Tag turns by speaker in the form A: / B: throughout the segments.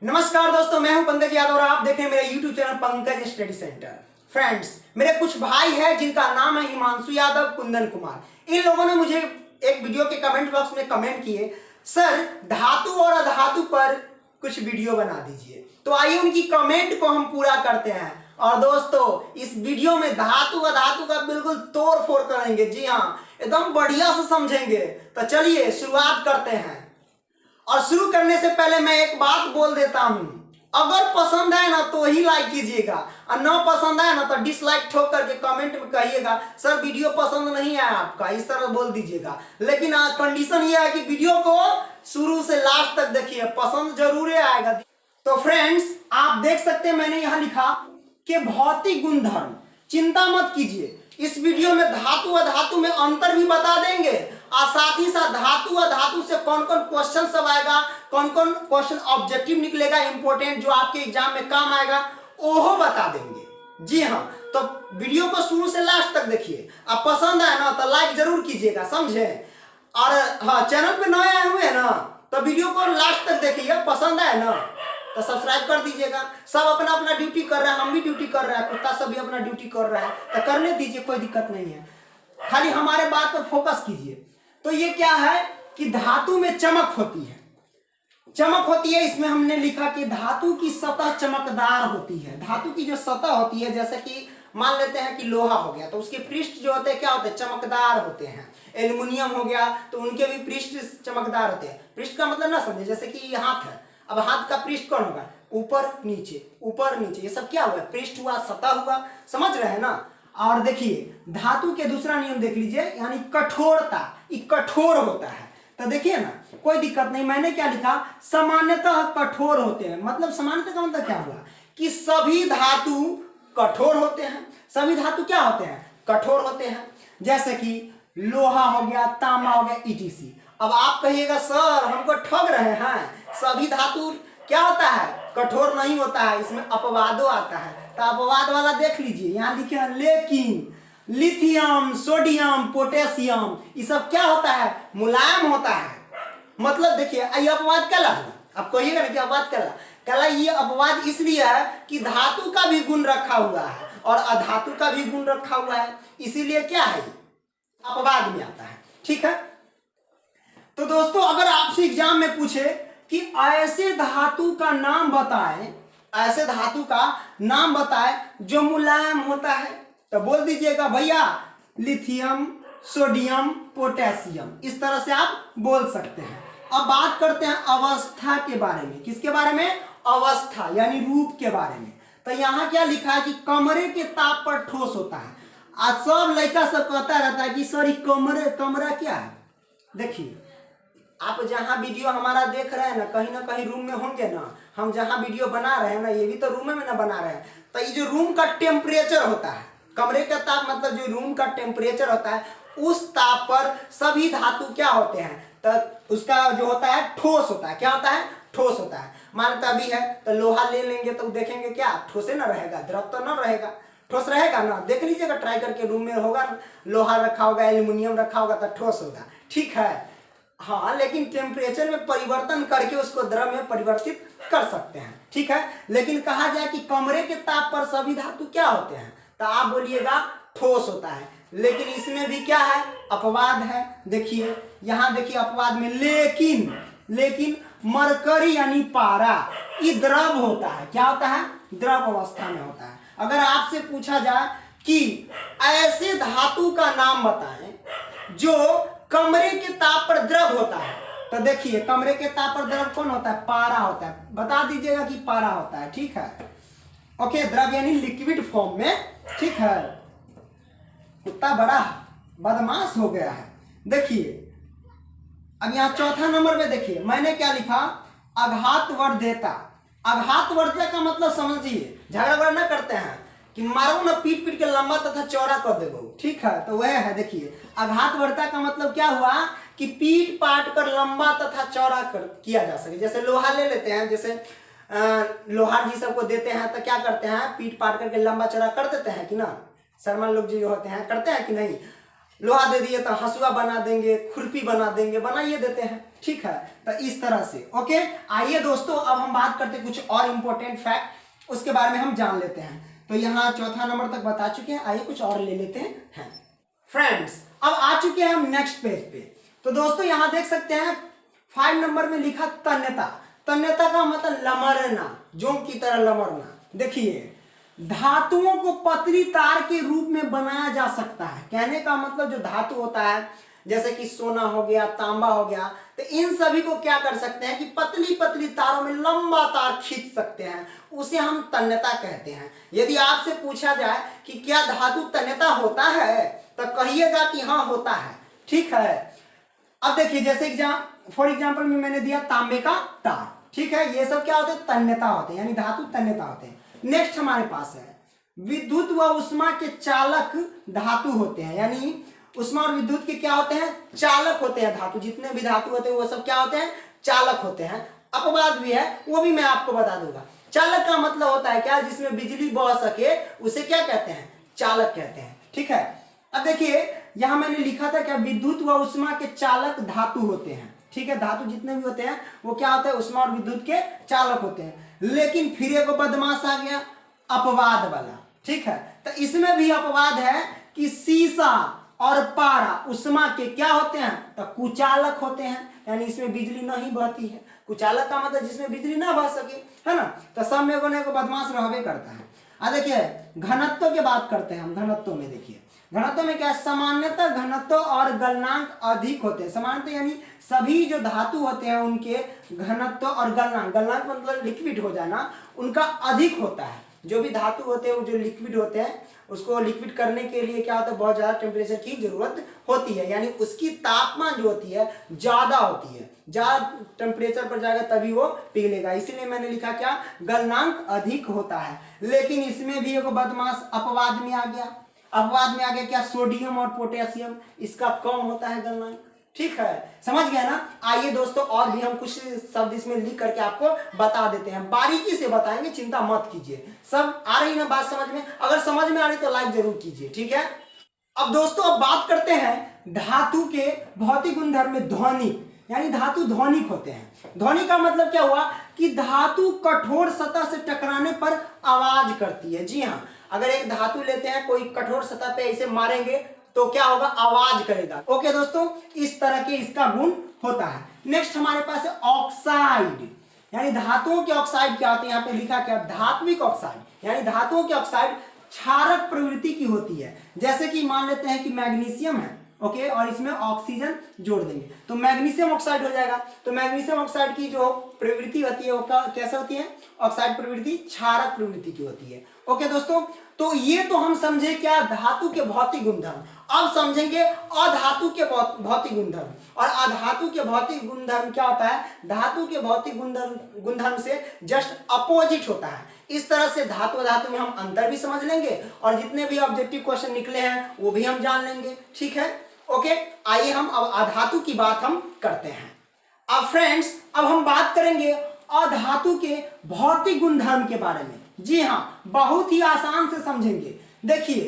A: नमस्कार दोस्तों, मैं हूं पंकज यादव और आप देख रहे हैं मेरा YouTube channel Pankaj study centre. Friends, मेरे कुछ भाई हैं जिनका नाम है हिमांशु यादव, कुंदन कुमार। इन लोगों ने मुझे एक वीडियो के कमेंट बॉक्स में कमेंट किए, सर धातु और अधातु पर कुछ वीडियो बना दीजिए। तो आइए उनकी कमेंट को हम पूरा करते हैं। और दोस्तों, इस वीडियो में धातु अधातु का बिल्कुल तोड़ फोड़ करेंगे। जी हाँ, एकदम बढ़िया से समझेंगे। तो चलिए शुरुआत करते हैं। और शुरू करने से पहले मैं एक बात बोल देता हूं, अगर पसंद आए ना तो ही लाइक कीजिएगा, और ना पसंद आए ना तो डिसलाइक ठोक करके कमेंट में कहिएगा सर वीडियो पसंद नहीं आया आपका, इस तरह बोल दीजिएगा। लेकिन कंडीशन ये है कि वीडियो को शुरू से लास्ट तक देखिए, पसंद जरूर आएगा। तो फ्रेंड्स, आप देख सकते हैं मैंने यहां लिखा कि भौतिक गुणधर्म। चिंता मत कीजिए, इस वीडियो में धातु अधातु में अंतर भी बता देंगे, और साथ ही साथ धातु अधातु से कौन कौन क्वेश्चन सब आएगा, कौन कौन क्वेश्चन ऑब्जेक्टिव निकलेगा इंपॉर्टेंट जो आपके एग्जाम में काम आएगा, वो बता देंगे। जी हाँ, तो वीडियो को शुरू से लास्ट तक देखिए। आप पसंद आए ना तो लाइक जरूर कीजिएगा, समझे। और हाँ, चैनल पे नए आए हुए हैं ना तो वीडियो को लास्ट तक देखिएगा। पसंद आए ना तो सब्सक्राइब कर दीजिएगा। सब अपना अपना ड्यूटी कर रहे हैं, हम भी ड्यूटी कर रहे हैं, कुत्ता सब भी अपना ड्यूटी कर रहा है, तो करने दीजिए, कोई दिक्कत नहीं है। खाली हमारे बात पर फोकस कीजिए। तो ये क्या है कि धातु में चमक होती है। चमक होती है, इसमें हमने लिखा कि धातु की सतह चमकदार होती है। धातु की जो सतह होती है, जैसे कि मान लेते हैं कि लोहा हो गया तो उसके पृष्ठ जो होते हैं क्या होते हैं, चमकदार होते हैं। एल्युमिनियम हो गया तो उनके भी पृष्ठ चमकदार होते हैं। पृष्ठ का मतलब ना समझे, जैसे कि हाथ है, अब हाथ का पृष्ठ कौन होगा, ऊपर नीचे, ये सब क्या हुआ, पृष्ठ हुआ, सतह हुआ। समझ रहे हैं ना। और देखिए धातु के दूसरा नियम देख लीजिए, यानी कठोरता, ये कठोर होता है। तो देखिए ना, कोई दिक्कत नहीं। मैंने क्या लिखा, सामान्यतः कठोर होते हैं। मतलब सामान्यतः का मतलब क्या हुआ कि सभी धातु कठोर होते हैं। सभी धातु क्या होते हैं, कठोर होते हैं। जैसे कि लोहा हो गया, तांबा हो गया, ईटीसी। अब आप कहिएगा सर हमको ठग रहे हैं, सभी धातु क्या होता है, कठोर नहीं होता है, इसमें अपवादो आता है। तो अपवाद वाला देख लीजिए, यहाँ लिखे हैं लेकिन लिथियम, सोडियम, पोटेशियम, ये सब क्या होता है, मुलायम होता है। मतलब देखिए ये अपवाद क्या ला, आप कहिएगा ना कि अपवाद क्या ला, ये अपवाद इसलिए है कि धातु का भी गुण रखा हुआ है और अधातु का भी गुण रखा हुआ है, इसीलिए क्या है, अपवाद में आता है। ठीक है। तो दोस्तों, अगर आपसे एग्जाम में पूछे कि ऐसे धातु का नाम बताएं, ऐसे धातु का नाम बताएं जो मुलायम होता है, तो बोल दीजिएगा भैया लिथियम, सोडियम, पोटेशियम। इस तरह से आप बोल सकते हैं। अब बात करते हैं अवस्था के बारे में। किसके बारे में, अवस्था यानी रूप के बारे में। तो यहाँ क्या लिखा है कि कमरे के ताप पर ठोस होता है। आज सब लड़का सब कहता रहता है कि सॉरी कमरा क्या है। देखिए, आप जहां वीडियो हमारा देख रहे हैं ना कहीं रूम में होंगे ना, हम जहां वीडियो बना रहे हैं ना, ये भी तो रूम में ना बना रहे हैं। तो ये जो रूम का टेम्परेचर होता है, कमरे का ताप मतलब जो रूम का टेम्परेचर होता है, उस ताप पर सभी धातु क्या होते हैं, तो उसका जो होता है ठोस होता है। क्या होता है, ठोस होता है। मानता भी है तो लोहा ले लेंगे तो देखेंगे क्या ठोसे ना रहेगा, द्रव तो ना रहेगा, ठोस रहेगा ना। देख लीजिएगा, ट्राई करके, रूम में होगा लोहा रखा होगा, एल्युमिनियम रखा होगा तो ठोस होगा। ठीक है। हाँ, लेकिन टेम्परेचर में परिवर्तन करके उसको द्रव में परिवर्तित कर सकते हैं। ठीक है। लेकिन कहा जाए कि कमरे के ताप पर सभी धातु क्या होते हैं, तो आप बोलिएगा ठोस होता है। लेकिन इसमें भी क्या है, अपवाद है। देखिए यहां देखिए अपवाद में लेकिन मरकरी यानी पारा, ये द्रव होता है। क्या होता है, द्रव अवस्था में होता है। अगर आपसे पूछा जाए कि ऐसे धातु का नाम बताएं जो कमरे के ताप पर द्रव होता है, तो देखिए कमरे के ताप पर द्रव कौन होता है, पारा होता है। बता दीजिएगा कि पारा होता है। ठीक है। ओके, द्रव यानी लिक्विड फॉर्म में। ठीक है। कुत्ता बड़ा बदमाश हो गया है। देखिए अब यहाँ चौथा नंबर में देखिए मैंने क्या लिखा, आघात वर्धेता। आघात वर्धेता का मतलब समझिए, झगड़ा वगड़ा ना करते हैं कि मारो ना पीट पीट के लंबा तथा चौड़ा कर देगो। ठीक है। तो वह है, देखिए आघात वर्धेता का मतलब क्या हुआ कि पीट पाट कर लंबा तथा चौड़ा कर किया जा सके। जैसे लोहा ले लेते हैं, जैसे लोहार जी सबको देते हैं तो क्या करते हैं, पीट पाट करके लंबा चौड़ा कर देते हैं कि ना, शर्मा लोग जो होते हैं करते हैं कि नहीं। लोहा दे दिए तो हसुआ बना देंगे, खुरपी बना देंगे, बनाइए देते हैं, ठीक है। तो इस तरह से ओके। आइए दोस्तों अब हम बात करते हैं कुछ और इंपॉर्टेंट फैक्ट, उसके बारे में हम जान लेते हैं। तो यहाँ चौथा नंबर तक बता चुके हैं, आइए कुछ और ले लेते हैं। फ्रेंड्स अब आ चुके हैं हम नेक्स्ट पेज पे। तो दोस्तों यहाँ देख सकते हैं 5 नंबर में लिखा तन्यता। तन्यता का मतलब लमरना, जोंक की तरह लमरना। देखिए धातुओं को पतली तार के रूप में बनाया जा सकता है। कहने का मतलब जो धातु होता है जैसे कि सोना हो गया, तांबा हो गया, तो इन सभी को क्या कर सकते हैं कि पतली पतली तारों में लंबा तार खींच सकते हैं, उसे हम तन्यता कहते हैं। यदि आपसे पूछा जाए कि क्या धातु तन्यता होता है तो कहिएगा कि हाँ होता है, ठीक है। अब देखिए जैसे फॉर एग्जाम्पल में मैंने दिया तांबे का तार, ठीक है, ये सब क्या होते हैं तन्यता होते हैं, यानी धातु तन्यता होते हैं। नेक्स्ट हमारे पास है विद्युत व उष्मा के चालक धातु होते हैं, यानी उष्मा और विद्युत के क्या होते हैं चालक होते हैं। धातु जितने भी धातु होते हैं वो सब क्या होते हैं चालक होते हैं। अपवाद भी है वो भी मैं आपको बता दूंगा। चालक का मतलब होता है क्या, जिसमें बिजली बह सके उसे क्या कहते हैं चालक कहते हैं, ठीक है। अब देखिए यहां मैंने लिखा था क्या विद्युत व उष्मा के चालक धातु होते हैं, ठीक है। धातु जितने भी होते हैं वो क्या होते हैं उष्मा और विद्युत के चालक होते हैं। लेकिन फिर एक बदमाश आ गया अपवाद वाला, ठीक है। तो इसमें भी अपवाद है कि सीसा और पारा उष्मा के क्या होते हैं तो कुचालक होते हैं, यानी इसमें बिजली नहीं बहती है। कुचालक का मतलब जिसमें बिजली ना बह सके, है ना। तो सब में को बदमाश रहबे करता है। देखिए घनत्व की बात करते हैं हम। घनत्व में देखिए घनत्व में क्या है, सामान्यतः घनत्व और गलनांक अधिक होते हैं। सामान्यतः यानी सभी जो धातु होते हैं उनके घनत्व और गलनांक, गलनांक मतलब लिक्विड हो जाना, उनका अधिक होता है। जो भी धातु होते हैं वो जो लिक्विड होते हैं उसको लिक्विड करने के लिए क्या होता है बहुत ज्यादा टेम्परेचर की जरूरत होती है, यानी उसकी तापमान जो होती है ज्यादा होती है, ज्यादा टेम्परेचर पर जाएगा तभी वो पिघलेगा। इसीलिए मैंने लिखा क्या गलनांक अधिक होता है। लेकिन इसमें भी एक बदमाश अपवाद में आ गया। अपवाद में आ गया क्या सोडियम और पोटेशियम, इसका कम होता है गलनांक, ठीक है। समझ गया ना। आइए दोस्तों और भी हम कुछ शब्द इसमें लिख करके आपको बता देते हैं, बारीकी से बताएंगे, चिंता मत कीजिए। सब आ रही ना बात समझ में? अगर समझ में आ रही तो लाइक जरूर कीजिए, ठीक है। अब दोस्तों अब बात करते हैं धातु के भौतिक गुणधर्म में ध्वनिक, यानी धातु ध्वनिक होते हैं। ध्वनि का मतलब क्या हुआ कि धातु कठोर सतह से टकराने पर आवाज करती है। जी हाँ, अगर एक धातु लेते हैं कोई कठोर सतह पे ऐसे मारेंगे तो क्या होगा आवाज करेगा। ओके दोस्तों, इस तरह के इसका गुण होता है। नेक्स्ट हमारे पास है ऑक्साइड, यानी धातुओं के ऑक्साइड क्या होते हैं, यहाँ पे लिखा क्या धात्विक ऑक्साइड, यानी धातुओं के ऑक्साइड क्षारक प्रवृत्ति की होती है। जैसे कि मान लेते हैं कि मैग्नीशियम है, ओके, और इसमें ऑक्सीजन जोड़ देंगे तो मैग्नीशियम ऑक्साइड हो जाएगा। तो मैग्नीशियम ऑक्साइड की जो प्रवृत्ति होती है वो कैसे होती है, ऑक्साइड प्रवृत्ति क्षारक प्रवृत्ति की होती है। ओके दोस्तों, तो ये तो हम समझे क्या धातु के भौतिक गुणधर्म। अब समझेंगे अधातु के भौतिक गुणधर्म। और अधातु के भौतिक गुणधर्म क्या होता है, धातु के भौतिक गुणधर्म से जस्ट अपोजिट होता है। इस तरह से धातु धातु में हम अंतर भी समझ लेंगे और जितने भी ऑब्जेक्टिव क्वेश्चन निकले हैं वो भी हम जान लेंगे, ठीक है। ओके, आइए हम अब अधातु की बात हम करते हैं। अब फ्रेंड्स अब हम बात करेंगे अधातु के भौतिक गुणधर्म के बारे में। जी हाँ, बहुत ही आसान से समझेंगे। देखिए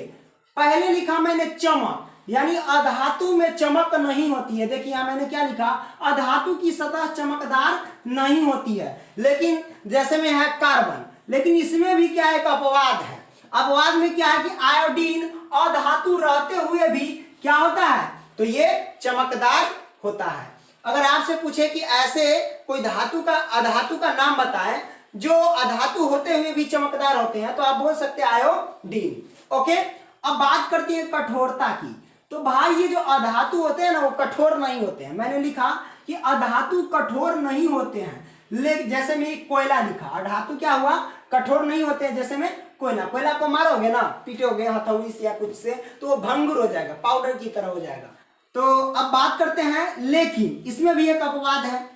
A: पहले लिखा मैंने चमक, यानी अधातु में चमक नहीं होती है। देखिए यहां मैंने क्या लिखा, अधातु की सतह चमकदार नहीं होती है। लेकिन जैसे में है कार्बन, लेकिन इसमें भी क्या एक अपवाद है। अपवाद में क्या है कि आयोडीन अधातु रहते हुए भी क्या होता है, तो ये चमकदार होता है। अगर आपसे पूछे कि ऐसे कोई धातु का अधातु का नाम बताएं जो अधातु होते हुए भी चमकदार होते हैं, तो आप बोल सकते हैं आयोडीन। ओके, अब बात करते हैं कठोरता की। तो भाई ये जो अधातु होते हैं ना वो कठोर नहीं होते हैं। मैंने लिखा कि अधातु कठोर नहीं होते हैं, लेकिन जैसे में कोयला लिखा, अधातु क्या हुआ कठोर नहीं होते हैं। जैसे में कोयला, कोयला को मारोगे ना, पीटोगे हथौड़ी से या कुछ से तो वो भंगुर हो जाएगा, पाउडर की तरह हो जाएगा। तो अब बात करते हैं, लेकिन इसमें भी एक अपवाद है।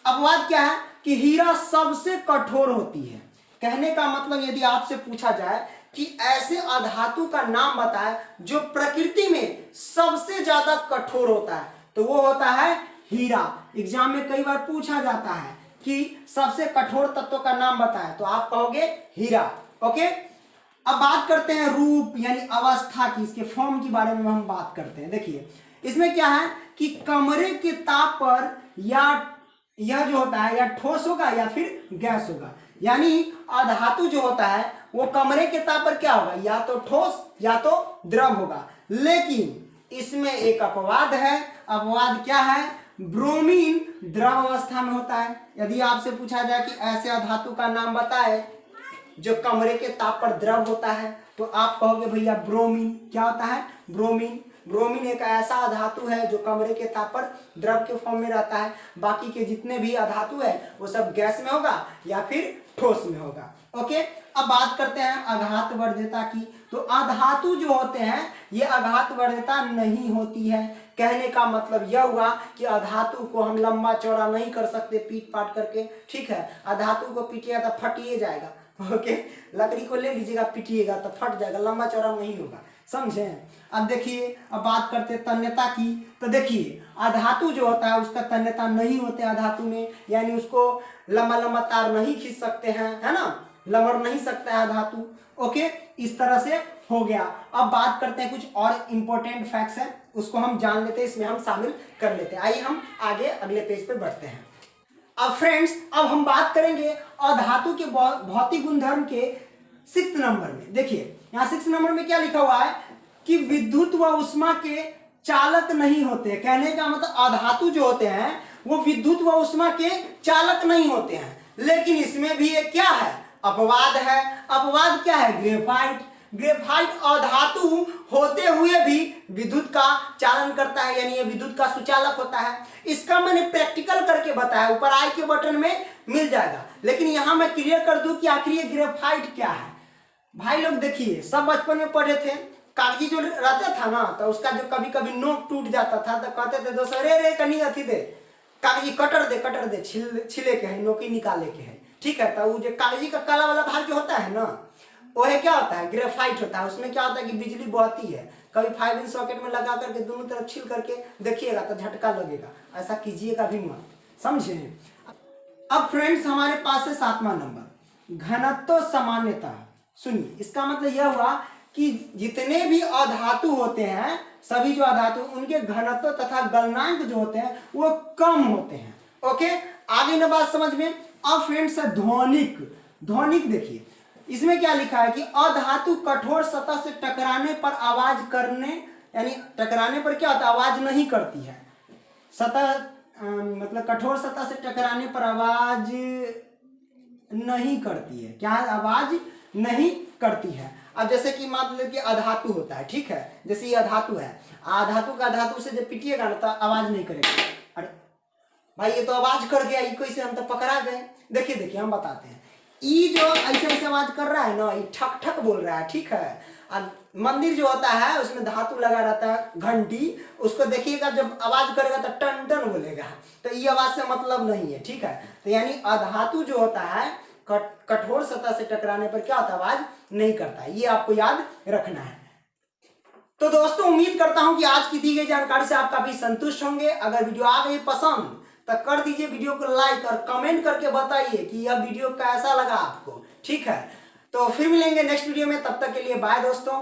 A: अपवाद क्या है कि हीरा सबसे कठोर होती है। कहने का मतलब यदि आपसे पूछा जाए कि ऐसे अधातु का नाम बताए जो प्रकृति में सबसे ज्यादा कठोर होता है, तो वो होता है हीरा। एग्जाम में कई बार पूछा जाता है कि सबसे कठोर तत्व का नाम बताएं, तो आप कहोगे हीरा। ओके, अब बात करते हैं रूप यानी अवस्था की, इसके फॉर्म के बारे में हम बात करते हैं। देखिए इसमें क्या है कि कमरे के ताप पर या यह जो होता है या ठोस होगा या फिर गैस होगा। यानी अधातु जो होता है वो कमरे के ताप पर क्या होगा, या तो ठोस या तो द्रव होगा। लेकिन इसमें एक अपवाद है। अपवाद क्या है, ब्रोमीन द्रव अवस्था में होता है। यदि आपसे पूछा जाए कि ऐसे अधातु का नाम बताए जो कमरे के ताप पर द्रव होता है, तो आप कहोगे भैया ब्रोमीन। क्या होता है, ब्रोमीन। ब्रोमीन एक ऐसा अधातु है जो कमरे के ताप पर द्रव के फॉर्म में रहता है। बाकी के जितने भी अधातु है वो सब गैस में होगा या फिर ठोस में होगा। ओके, अब बात करते हैं आघात वर्ध्यता की। तो अधातु जो होते हैं ये आघात वर्ध्यता नहीं होती है। कहने का मतलब यह हुआ कि अधातु को हम लंबा चौड़ा नहीं कर सकते पीट पाट करके। ठीक है, अधातु को पीटिएगा तो फटिए जाएगा। ओके, लकड़ी को ले लीजिएगा पीटिएगा तो फट जाएगा, लंबा चौड़ा नहीं होगा। समझे। अब देखिए, अब बात करते हैं तन्यता की। तो देखिए अधातु जो होता है उसका तन्यता नहीं होते अधातु में, यानी उसको लंबा लंबा तार नहीं खींच सकते हैं, है ना, लमड़ नहीं सकता है धातु। ओके, इस तरह से हो गया। अब बात करते हैं कुछ और इंपॉर्टेंट फैक्ट्स हैं, उसको हम जान लेते हैं, इसमें हम शामिल कर लेते हैं। आइए हम आगे अगले पेज पे बढ़ते हैं। अब फ्रेंड्स, अब हम बात करेंगे अधातु के भौतिक गुणधर्म के 6 नंबर में। देखिए यहाँ 6 नंबर में क्या लिखा हुआ है कि विद्युत व उष्मा के चालक नहीं होते। कहने का मतलब अधातु जो होते हैं वो विद्युत व उष्मा के चालक नहीं होते हैं। लेकिन इसमें भी एक क्या है, अपवाद है। अपवाद क्या है, ग्रेफाइट। ग्रेफाइट अधातु होते हुए भी विद्युत का चालन करता है, यानी ये विद्युत का सुचालक होता है। इसका मैंने प्रैक्टिकल करके बताया, ऊपर आई के बटन में मिल जाएगा। लेकिन यहां मैं क्लियर कर दूं कि आखिर ये ग्रेफाइट क्या है। भाई लोग देखिए, सब बचपन में पढ़े थे, कागजी जो रहता था ना, तो उसका जो कभी कभी नोक टूट जाता था तो कहते थे दोस्तों रे कनी अथी दे, कागजी कटर दे छिले के है, नोकी निकाले के है। ठीक है, तो वो जो कागजी का काला वाला भाग जो होता है ना, वो है क्या होता है, ग्रेफाइट होता है। उसमें क्या होता है कि बिजली बहती है, कभी 5 इंच सॉकेट में लगा करके दोनों तरफ छील करके देखिएगा तो झटका लगेगा। ऐसा कीजिएगा भी मत, समझे। अब फ्रेंड्स हमारे पास है 7वां नंबर, घनत्व सामान्यता। सुनिए, इसका मतलब यह हुआ कि जितने भी अधातु होते हैं, सभी जो अधातु, उनके घनत्व तथा गलनांक जो होते हैं वो कम होते हैं। ओके, आगे ना बात समझ में। अब फ्रेंड्स ध्वनिक। ध्वनिक देखिए इसमें क्या लिखा है कि अधातु कठोर सतह से टकराने पर आवाज करने, यानी टकराने पर क्या होता है, आवाज नहीं करती है। सतह मतलब कठोर सतह से टकराने पर आवाज नहीं करती है। क्या आवाज नहीं करती है। अब जैसे कि मान लो कि अधातु होता है, ठीक है, जैसे ये अधातु है, अधातु का धातु से जब पिटिएगा ना तो आवाज नहीं करेगा। अरे भाई ये तो आवाज कर गया, ये कैसे, हम तो पकड़ा गए। देखिए देखिए हम बताते हैं, ई जो ऐसे ऐसे आवाज कर रहा है ना, ये ठक ठक बोल रहा है। ठीक है, अब मंदिर जो होता है उसमें धातु लगा रहता है, घंटी, उसको देखिएगा जब आवाज करेगा तो टन टन बोलेगा। तो ये आवाज से मतलब नहीं है। ठीक है, तो यानी अधातु जो होता है कठोर सतह से टकराने पर क्या होता है, आवाज नहीं करता है। ये आपको याद रखना है। तो दोस्तों उम्मीद करता हूं कि आज की दी गई जानकारी से आप काफी संतुष्ट होंगे। अगर वीडियो आ गई पसंद तो कर दीजिए वीडियो को लाइक और कमेंट करके बताइए कि यह वीडियो कैसा लगा आपको। ठीक है, तो फिर मिलेंगे नेक्स्ट वीडियो में, तब तक के लिए बाय दोस्तों।